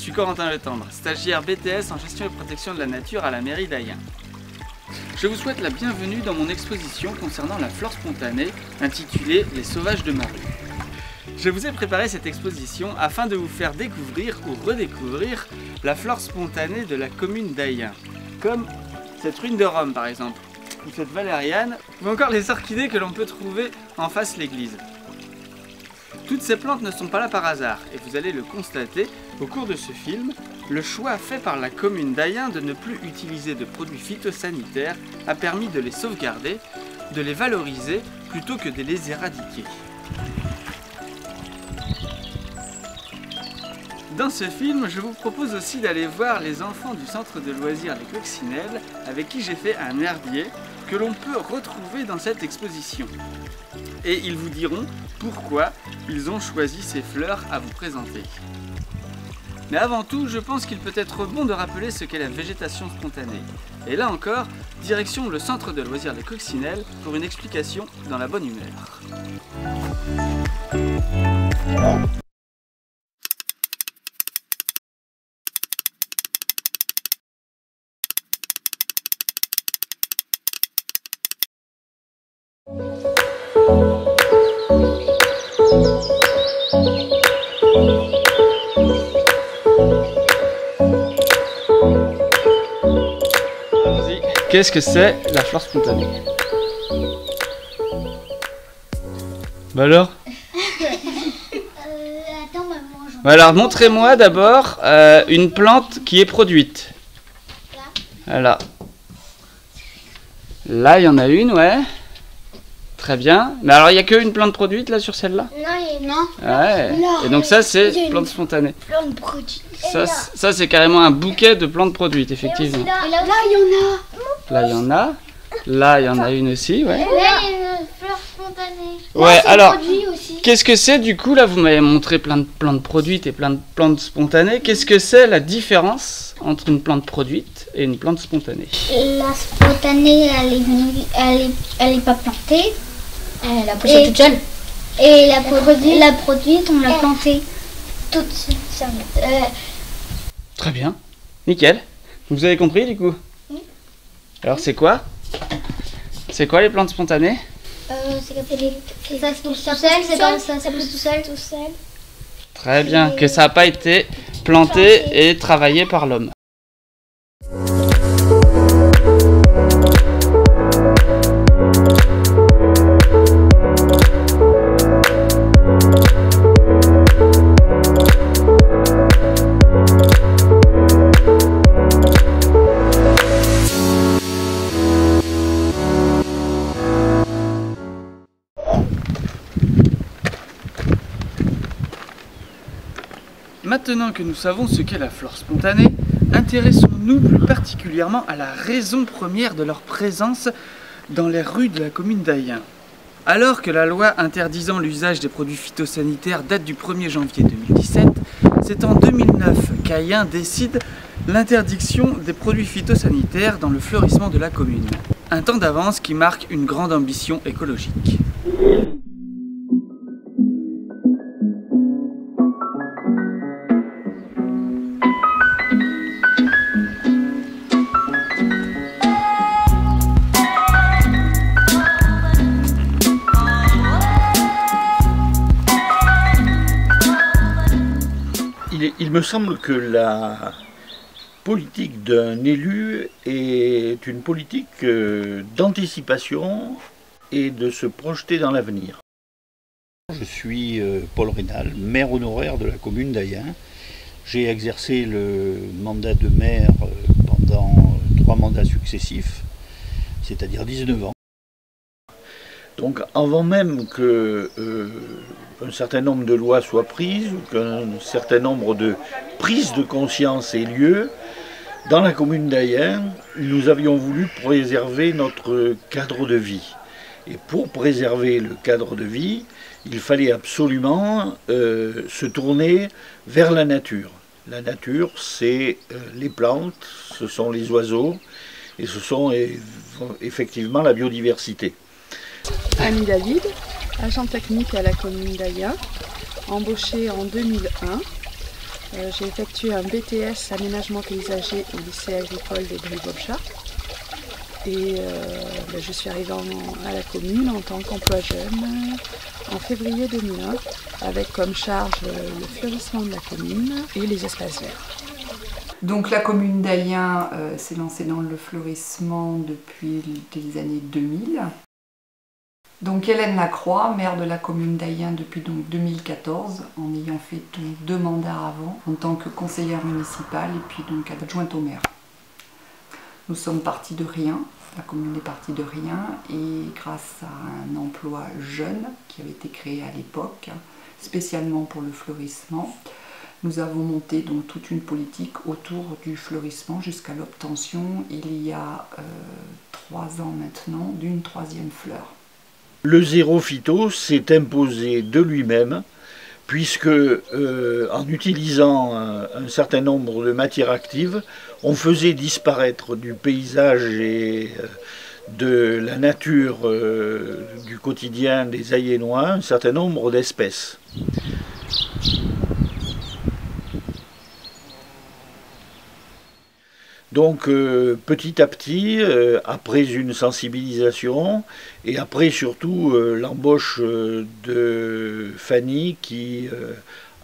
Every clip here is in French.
suis Corentin Letendre, stagiaire BTS en gestion et protection de la nature à la mairie d'Ayen. Je vous souhaite la bienvenue dans mon exposition concernant la flore spontanée intitulée « Les sauvages de ma rue ». Je vous ai préparé cette exposition afin de vous faire découvrir ou redécouvrir la flore spontanée de la commune d'Ayen, comme cette ruine de Rome par exemple, ou cette valériane, ou encore les orchidées que l'on peut trouver en face de l'église. Toutes ces plantes ne sont pas là par hasard, et vous allez le constater au cours de ce film, le choix fait par la commune d'Ayen de ne plus utiliser de produits phytosanitaires a permis de les sauvegarder, de les valoriser, plutôt que de les éradiquer. Dans ce film, je vous propose aussi d'aller voir les enfants du centre de loisirs Les Coccinelles, avec qui j'ai fait un herbier que l'on peut retrouver dans cette exposition. Et ils vous diront pourquoi ils ont choisi ces fleurs à vous présenter. Mais avant tout, je pense qu'il peut être bon de rappeler ce qu'est la végétation spontanée. Et là encore, direction le centre de loisirs Les Coccinelles pour une explication dans la bonne humeur. Qu'est-ce que c'est la flore spontanée? Bah alors attends, maman, bah alors montrez-moi d'abord une plante qui est produite. Voilà. Là il y en a une, ouais. Très bien. Mais alors il n'y a qu'une plante produite là sur celle-là? Non. Ouais. Non. Et donc ça c'est plante spontanée. Plante produite. Ça c'est carrément un bouquet de plantes produites, effectivement. Et là, il y en a. Là il y en a. Là il y en a une aussi, ouais. Et là, il y a une fleur spontanée. Ouais, alors, aussi. qu'est-ce que c'est du coup? Là vous m'avez montré plein de plantes produites et plein de plantes spontanées. Qu'est-ce que c'est la différence entre une plante produite et une plante spontanée? La spontanée, elle est pas plantée. Elle a poussé toute seule. Et la produite, on l'a plantée toute seule. Très bien, nickel. Vous avez compris du coup? Oui. Alors c'est quoi? C'est quoi les plantes spontanées? Ça pousse tout seul, c'est comme ça pousse tout seul. Très bien, que ça n'a pas été planté et travaillé par l'homme. Maintenant que nous savons ce qu'est la flore spontanée, intéressons-nous plus particulièrement à la raison première de leur présence dans les rues de la commune d'Ayen. Alors que la loi interdisant l'usage des produits phytosanitaires date du 1er janvier 2017, c'est en 2009 qu'Ayen décide l'interdiction des produits phytosanitaires dans le fleurissement de la commune. Un temps d'avance qui marque une grande ambition écologique. Il me semble que la politique d'un élu est une politique d'anticipation et de se projeter dans l'avenir. Je suis Paul Rénal, maire honoraire de la commune d'Ayen. J'ai exercé le mandat de maire pendant 3 mandats successifs, c'est-à-dire 19 ans. Donc avant même que un certain nombre de lois soient prises ou qu'un certain nombre de prises de conscience aient lieu, dans la commune d'Ayen, nous avions voulu préserver notre cadre de vie. Et pour préserver le cadre de vie, il fallait absolument se tourner vers la nature. La nature, c'est les plantes, ce sont les oiseaux et ce sont effectivement la biodiversité. Annie David, agent technique à la commune d'Ayen, embauchée en 2001. J'ai effectué un BTS aménagement paysager au lycée agricole des Brie-Bobchat. Et je suis arrivée à la commune en tant qu'emploi jeune en février 2001 avec comme charge le fleurissement de la commune et les espaces verts. Donc la commune d'Ayen s'est lancée dans le fleurissement depuis les années 2000. Donc Hélène Lacroix, maire de la commune d'Ayen depuis donc 2014, en ayant fait donc 2 mandats avant, en tant que conseillère municipale et puis donc adjointe au maire. Nous sommes partis de rien, la commune est partie de rien, et grâce à un emploi jeune qui avait été créé à l'époque, spécialement pour le fleurissement, nous avons monté donc toute une politique autour du fleurissement jusqu'à l'obtention, il y a 3 ans maintenant, d'une 3e fleur. Le zéro phyto s'est imposé de lui-même, puisque en utilisant un certain nombre de matières actives, on faisait disparaître du paysage et de la nature du quotidien des Ayénois un certain nombre d'espèces. Donc petit à petit, après une sensibilisation et après surtout l'embauche de Fanny qui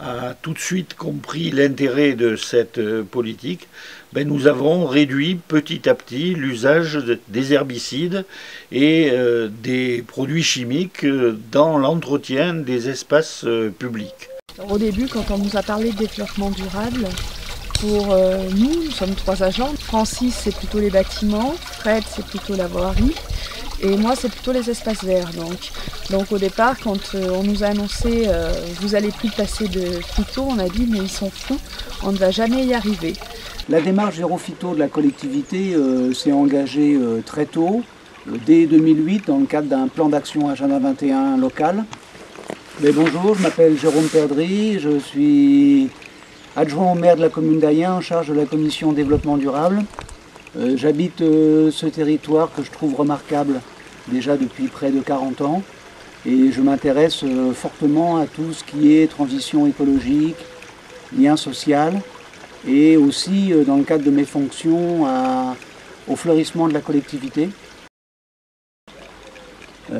a tout de suite compris l'intérêt de cette politique, nous avons réduit petit à petit l'usage des herbicides et des produits chimiques dans l'entretien des espaces publics. Au début, quand on nous a parlé de développement durable, pour nous sommes 3 agents. Francis, c'est plutôt les bâtiments, Fred, c'est plutôt la voirie, et moi, c'est plutôt les espaces verts. Donc au départ, quand on nous a annoncé vous n'allez plus placer de phyto, on a dit mais ils sont fous, on ne va jamais y arriver. La démarche zéro phyto de la collectivité s'est engagée très tôt, dès 2008, dans le cadre d'un plan d'action Agenda 21 local. Mais bonjour, je m'appelle Jérôme Perdry, je suis adjoint au maire de la commune d'Ayen en charge de la commission développement durable. J'habite ce territoire que je trouve remarquable déjà depuis près de 40 ans et je m'intéresse fortement à tout ce qui est transition écologique, lien social et aussi dans le cadre de mes fonctions au fleurissement de la collectivité.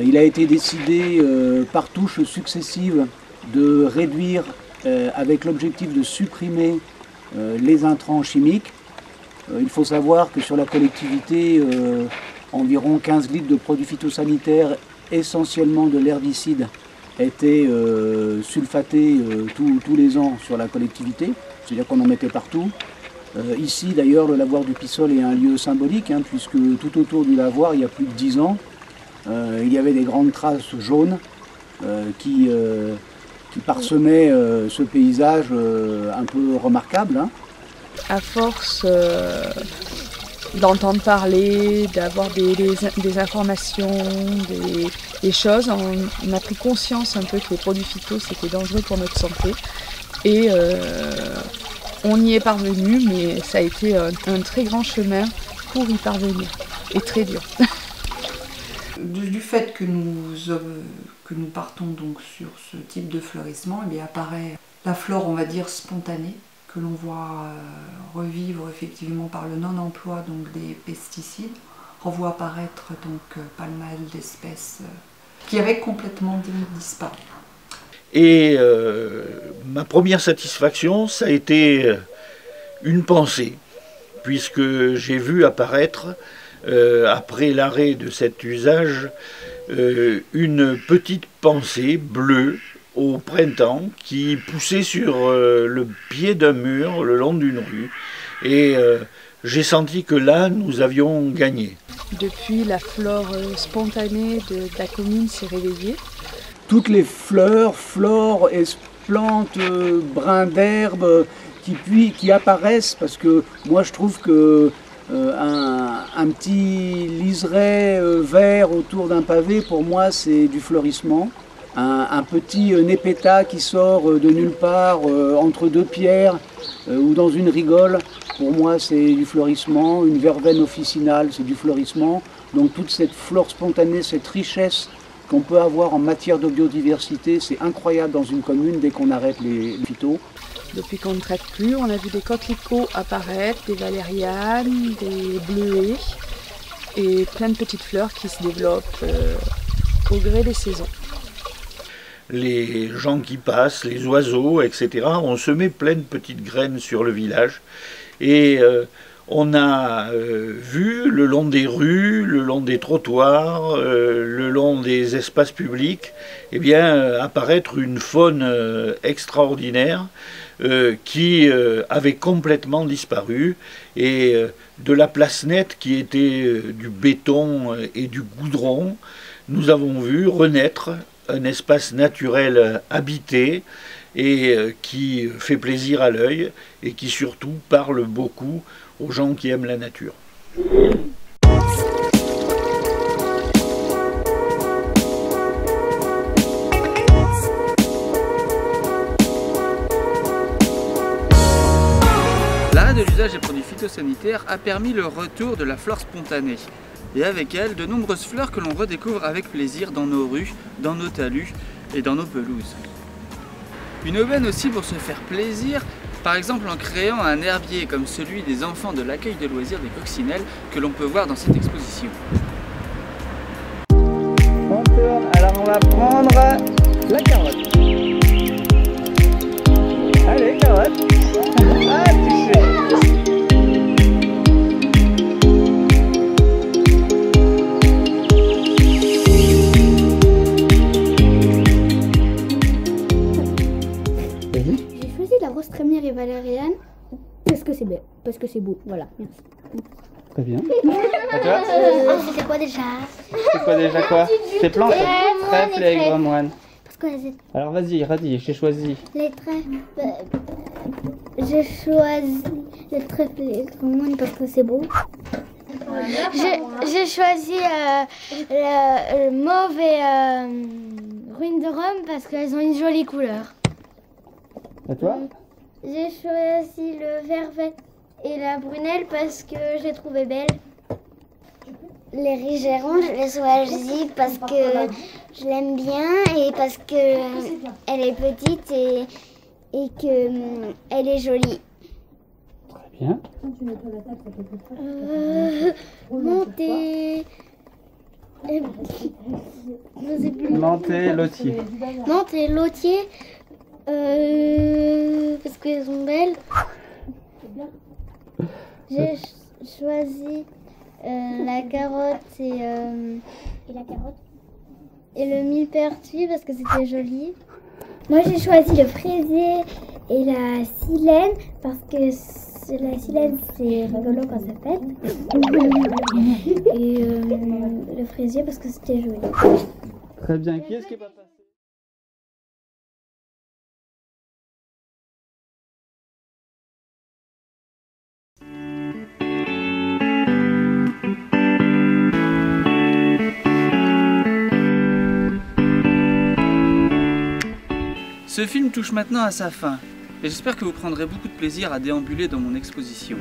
Il a été décidé par touches successives de réduire avec l'objectif de supprimer les intrants chimiques. Il faut savoir que sur la collectivité, environ 15 litres de produits phytosanitaires, essentiellement de l'herbicide, étaient sulfatés tous les ans sur la collectivité, c'est-à-dire qu'on en mettait partout. Ici d'ailleurs, le lavoir du Pissol est un lieu symbolique, puisque tout autour du lavoir, il y a plus de 10 ans, il y avait des grandes traces jaunes qui parsemaient ce paysage un peu remarquable. À force d'entendre parler, d'avoir des informations, des choses, on a pris conscience un peu que les produits phyto c'était dangereux pour notre santé. Et on y est parvenu, mais ça a été un très grand chemin pour y parvenir, et très dur. Du fait que nous partons donc sur ce type de fleurissement, eh bien, apparaît la flore, on va dire, spontanée, que l'on voit revivre effectivement par le non-emploi donc des pesticides. On voit apparaître donc pas mal d'espèces qui avaient complètement disparu. Et ma première satisfaction, ça a été une pensée, puisque j'ai vu apparaître, après l'arrêt de cet usage, une petite pensée bleue au printemps qui poussait sur le pied d'un mur le long d'une rue. Et j'ai senti que là, nous avions gagné. Depuis, la flore spontanée de la commune s'est réveillée. Toutes les fleurs, et plantes, brins d'herbe qui apparaissent, parce que moi je trouve que un petit liseré vert autour d'un pavé, pour moi c'est du fleurissement. Un petit népéta qui sort de nulle part entre 2 pierres ou dans une rigole, pour moi c'est du fleurissement. Une verveine officinale, c'est du fleurissement. Donc toute cette flore spontanée, cette richesse qu'on peut avoir en matière de biodiversité, c'est incroyable dans une commune dès qu'on arrête les phytos. Depuis qu'on ne traite plus, on a vu des coquelicots apparaître, des valérianes, des bleuets et plein de petites fleurs qui se développent au gré des saisons. Les gens qui passent, les oiseaux, etc. ont semé plein de petites graines sur le village. Et on a vu le long des rues, le long des trottoirs, le long des espaces publics, eh bien, apparaître une faune extraordinaire qui avait complètement disparu. Et de la place nette qui était du béton et du goudron, nous avons vu renaître un espace naturel habité et qui fait plaisir à l'œil et qui surtout parle beaucoup aux gens qui aiment la nature. L'arrêt de l'usage des produits phytosanitaires a permis le retour de la flore spontanée. Et avec elle, de nombreuses fleurs que l'on redécouvre avec plaisir dans nos rues, dans nos talus et dans nos pelouses. Une aubaine aussi pour se faire plaisir, par exemple en créant un herbier comme celui des enfants de l'accueil de loisirs des Coccinelles que l'on peut voir dans cette exposition. On tourne, alors on va prendre la carotte. Allez, carotte. Ah, touché. J'ai choisi la rose trémière et valériane parce que c'est belle, parce que c'est beau. Voilà, merci. Très bien. À toi? C'était quoi déjà? C'est quoi déjà quoi? C'est plantes? Trèfle et aigre moine. Parce que les Alors vas-y, radis, j'ai choisi. trèfles, j'ai choisi le trèfle et aigre moine parce que c'est beau. J'ai choisi le mauve et ruine de Rome parce qu'elles ont une jolie couleur. À toi? J'ai choisi le vervet et la brunelle parce que je les trouvais belles. Les rigérons, je les choisis parce que je l'aime bien et parce que elle est petite et que elle est jolie. Très bien. Montée. Menthe et lotier. Menthe et lotier. Parce qu'elles sont belles. J'ai choisi la carotte et la carotte et le millepertuis parce que c'était joli. Moi j'ai choisi le fraisier et la silène parce que la silène c'est rigolo quand ça pète. Et le fraisier parce que c'était joli. Très bien. Qui est-ce qui est pas passé? Ce film touche maintenant à sa fin, et j'espère que vous prendrez beaucoup de plaisir à déambuler dans mon exposition.